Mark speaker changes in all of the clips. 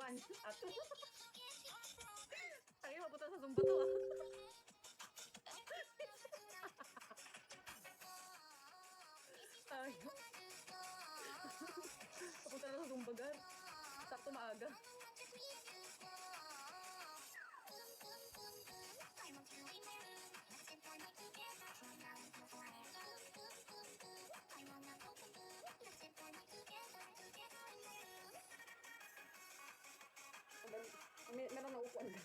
Speaker 1: one at tayo mapunta sa Zumba to ah. Tayo. Papunta na sa Zumba gar. Sakto maaga. Meron na upuan ka.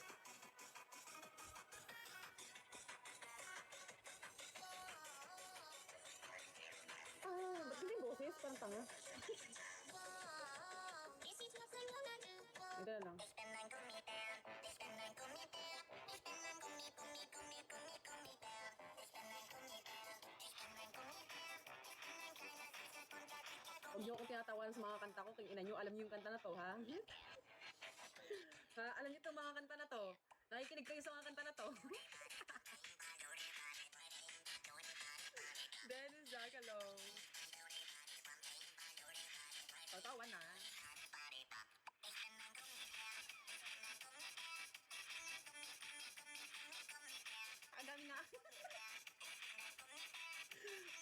Speaker 1: Ba't hindi boses? Parang tanga. Hindi na lang. Huwag niyo akong tinatawan sa mga kanta ko. Kung ina niyo, alam niyo yung kanta na to, ha? Ha? Alam niyo itong mga kanta na to? Nakikinig kayo sa mga kanta na to? Dennis Zagalo. Tawa na. Ang dami na.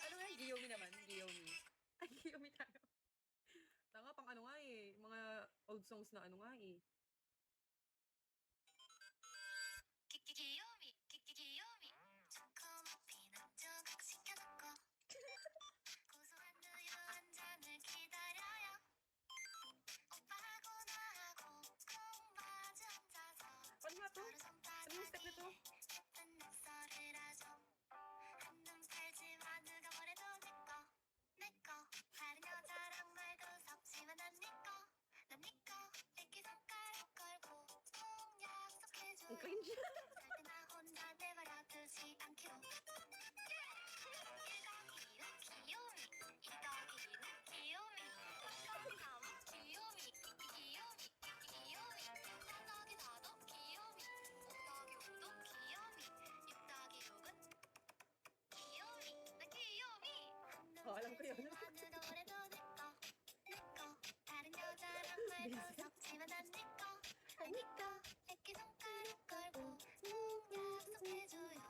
Speaker 1: Ano nga? Giyomi naman. Giyomi. Ay, Giyomi tayo. Tanga, pang ano nga eh. Mga old songs na ano nga eh. Ano nga to? Ano yung step nito? Ang cringe. Oh, alam ko yun.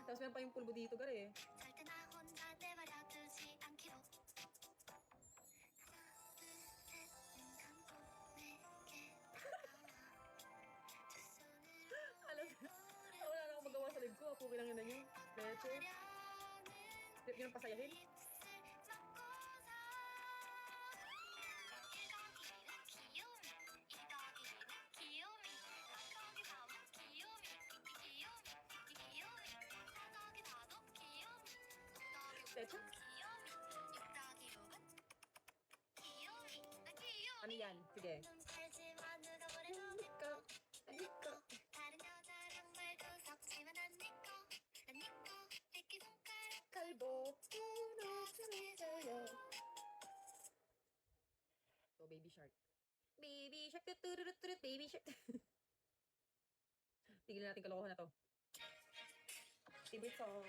Speaker 1: Tapos meron pa yung pulbo dito, gar eh. Alam, wala na akong magawa sa live ko. Puki lang yun na nyo. Beto. Trip nyo ng pasayahin. Beto. Ano yan? Sige. Kalbo. So, baby shark. Baby shark. Tuturut, baby shark. Tigilan natin kalokohan na to. Favorite song.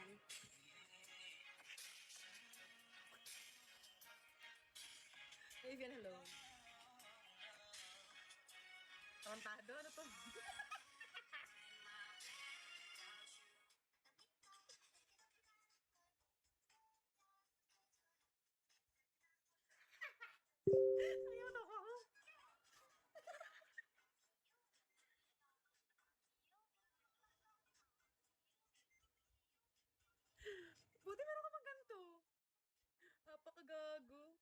Speaker 1: Vivian, hello. Tarantado, ano to? Ayaw na ako. Buti meron ka pang ganito. Napakagago.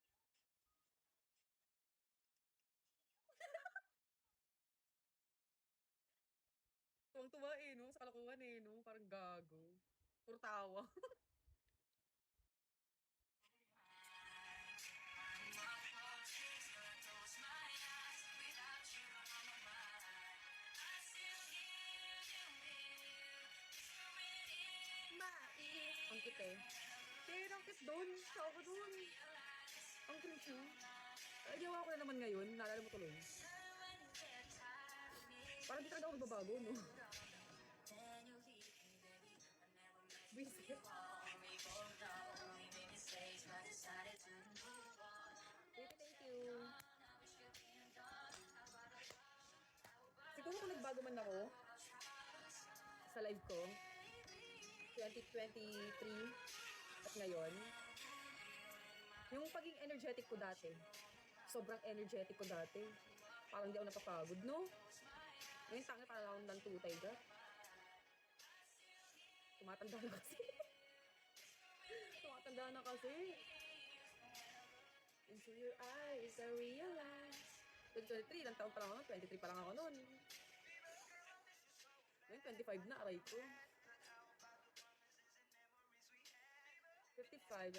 Speaker 1: Tuwang-tuwa eh, no? Sa kalokohan eh, no? Parang gago. Puro tawa. Ang cute eh. Pero ang cute doon. Sa ako doon. Ang cute no? Ay, gawa ko na naman ngayon. Naalala mo tuloy. Parang di talaga ako magbabago, no? Visit. Thank you. bago man ako sa live ko, 2023 at ngayon, yung pagiging energetic ko dati, sobrang energetic ko dati. Parang di ako napapagod, no? Ngayon, tangin, parang akong nantutay ka. Tumatanda na kasi. Tumatanda na kasi. Into your eyes, I realize. 2023, ilang taon pa lang ako nun? 23 pa lang ako nun. Ngayon, 25 na, aray ko. 55,